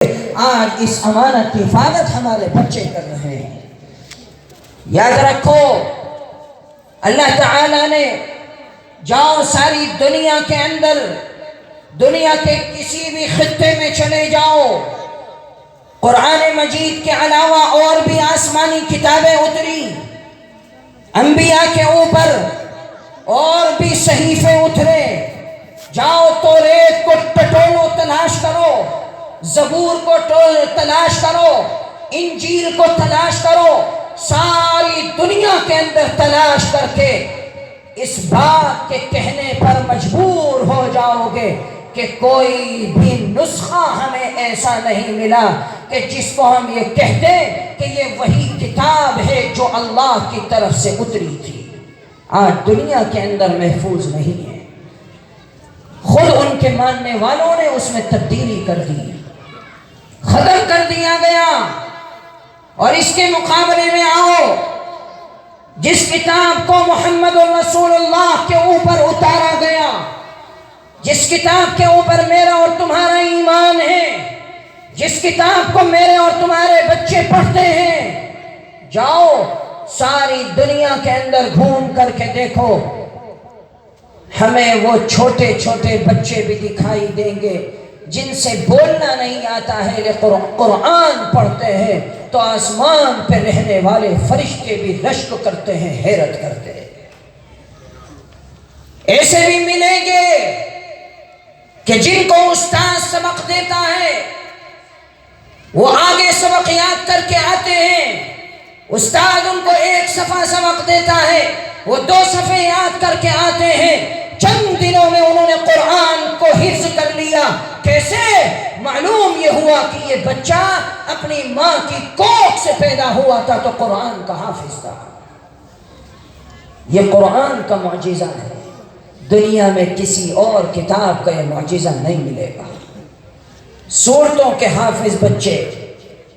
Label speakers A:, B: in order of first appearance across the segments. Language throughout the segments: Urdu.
A: آج اس امانت کی حفاظت ہمارے بچے کر رہے ہیں۔ یاد رکھو اللہ تعالیٰ نے جاؤ ساری دنیا کے اندر، دنیا کے کسی بھی خطے میں چلے جاؤ، قرآن مجید کے علاوہ اور بھی آسمانی کتابیں اتری، انبیاء کے اوپر اور بھی صحیفے اترے۔ جاؤ توریت کو ٹٹولو، تلاش کرو، زبور کو تلاش کرو، انجیل کو تلاش کرو، ساری دنیا کے اندر تلاش کر کے اس بات کے کہنے پر مجبور ہو جاؤ گے کہ کوئی بھی نسخہ ہمیں ایسا نہیں ملا کہ جس کو ہم یہ کہتے کہ یہ وہی کتاب ہے جو اللہ کی طرف سے اتری تھی۔ آج دنیا کے اندر محفوظ نہیں ہے، خود ان کے ماننے والوں نے اس میں تبدیلی کر دی، ختم کر دیا گیا۔ اور اس کے مقابلے میں آؤ، جس کتاب کو محمد الرسول اللہ کے اوپر اتارا گیا، جس کتاب کے اوپر میرا اور تمہارا ایمان ہے، جس کتاب کو میرے اور تمہارے بچے پڑھتے ہیں، جاؤ ساری دنیا کے اندر گھوم کر کے دیکھو، ہمیں وہ چھوٹے چھوٹے بچے بھی دکھائی دیں گے جن سے بولنا نہیں آتا ہے لیکن قرآن پڑھتے ہیں تو آسمان پہ رہنے والے فرشتے بھی رشک کرتے ہیں، حیرت کرتے ہیں۔ ایسے بھی ملیں گے کہ جن کو استاد سبق دیتا ہے وہ آگے سبق یاد کر کے آتے ہیں، استاد ان کو ایک صفحہ سبق دیتا ہے، وہ 2 صفحے یاد کر کے آتے ہیں، چند دنوں میں انہوں نے قرآن کو حفظ کر لیا۔ کیسے؟ معلوم یہ ہوا کہ یہ بچہ اپنی ماں کی کوکھ سے پیدا ہوا تھا تو قرآن کا حافظ تھا۔ یہ قرآن کا معجزہ ہے، دنیا میں کسی اور کتاب کا یہ معجزہ نہیں ملے گا۔ سورتوں کے حافظ بچے،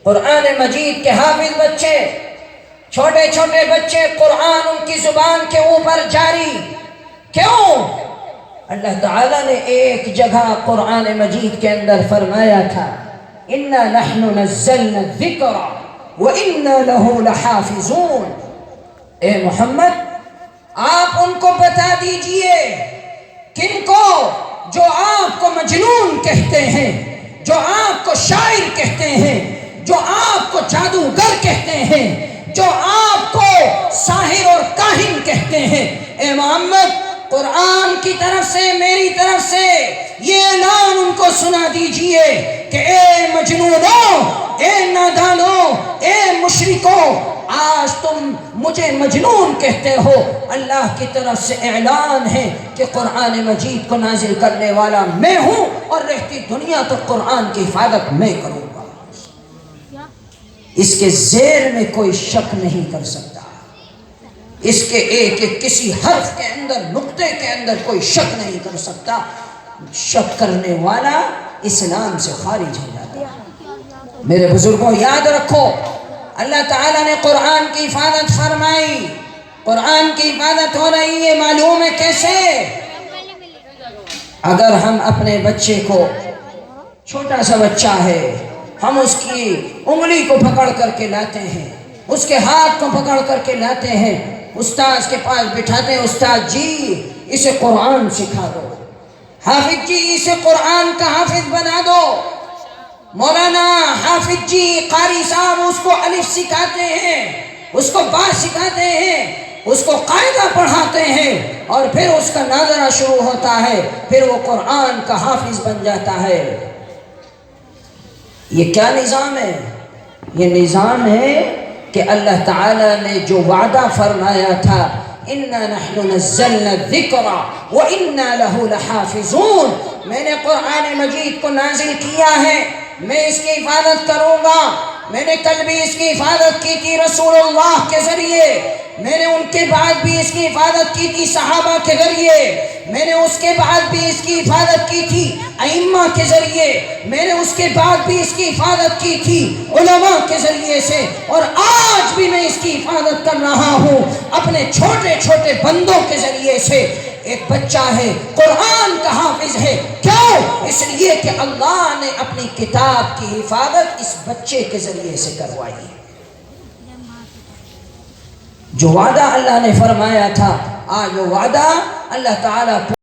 A: قرآن مجید کے حافظ بچے، چھوٹے چھوٹے بچے، قرآن ان کی زبان کے اوپر جاری۔ کیوں؟ اللہ تعالیٰ نے ایک جگہ قرآن مجید کے اندر فرمایا تھا اِنَّا نَحْنُ نَزَّلْنَا الذِّكْرَ وَإِنَّا لَهُ لَحَافِظُونَ۔ اے محمد آپ ان کو بتا دیجئے، کن کو؟ جو آپ کو مجنون کہتے ہیں، جو آپ کو شاعر کہتے ہیں، جو آپ کو جادوگر کہتے ہیں، جو آپ کو ساحر اور کاہن کہتے ہیں۔ اے محمد قرآن کی طرف سے، میری طرف سے یہ اعلان ان کو سنا دیجئے کہ اے مجنونوں، اے نادانوں، اے مشرکوں، آج تم مجھے مجنون کہتے ہو، اللہ کی طرف سے اعلان ہے کہ قرآن مجید کو نازل کرنے والا میں ہوں اور رہتی دنیا تو قرآن کی حفاظت میں کروں گا۔ اس کے زیر میں کوئی شک نہیں کر سکتا، اس کے ایک کسی حرف کے اندر، نقطے کے اندر کوئی شک نہیں کر سکتا۔ شک کرنے والا اسلام سے خارج ہو جاتا ہے۔ میرے بزرگوں یاد رکھو، اللہ تعالیٰ نے قرآن کی حفاظت فرمائی، قرآن کی حفاظت ہو رہی ہے، معلوم ہے کیسے؟ اگر ہم اپنے بچے کو، چھوٹا سا بچہ ہے، ہم اس کی انگلی کو پکڑ کر کے لاتے ہیں، اس کے ہاتھ کو پکڑ کر کے لاتے ہیں، استاذ کے پاس بٹھاتے ہیں، استاد جی اسے قرآن سکھا دو، حافظ جی اسے قرآن کا حافظ بنا دو، مولانا حافظ جی قاری صاحب اس کو الف سکھاتے ہیں، اس کو با سکھاتے ہیں، اس کو قاعدہ پڑھاتے ہیں، اور پھر اس کا ناظرہ شروع ہوتا ہے، پھر وہ قرآن کا حافظ بن جاتا ہے۔ یہ کیا نظام ہے؟ یہ نظام ہے کہ اللہ تعالیٰ نے جو وعدہ فرمایا تھا اِنَّا نَحْنُ نَزَّلْنَا الذِّكْرَ وَإِنَّا لَهُ لَحَافِظُونَ، میں نے قرآن مجید کو نازل کیا ہے، میں اس کی حفاظت کروں گا۔ میں نے کل بھی اس کی حفاظت کی تھی رسول اللہ کے ذریعے، میں نے ان کے بعد بھی اس کی حفاظت کی تھی صحابہ کے ذریعے، میں نے اس کے بعد بھی اس کی حفاظت کی تھی ائمہ کے ذریعے، میں نے اس کے بعد بھی اس کی حفاظت کی تھی علماء کے ذریعے سے، اور آج بھی میں اس کی حفاظت کر رہا ہوں اپنے چھوٹے چھوٹے بندوں کے ذریعے سے۔ ایک بچہ ہے قرآن کا حافظ ہے. کیوں؟ اس لیے کہ اللہ نے اپنی کتاب کی حفاظت اس بچے کے ذریعے سے کروائی. جو وعدہ اللہ نے فرمایا تھا آج وہ وعدہ اللہ تعالیٰ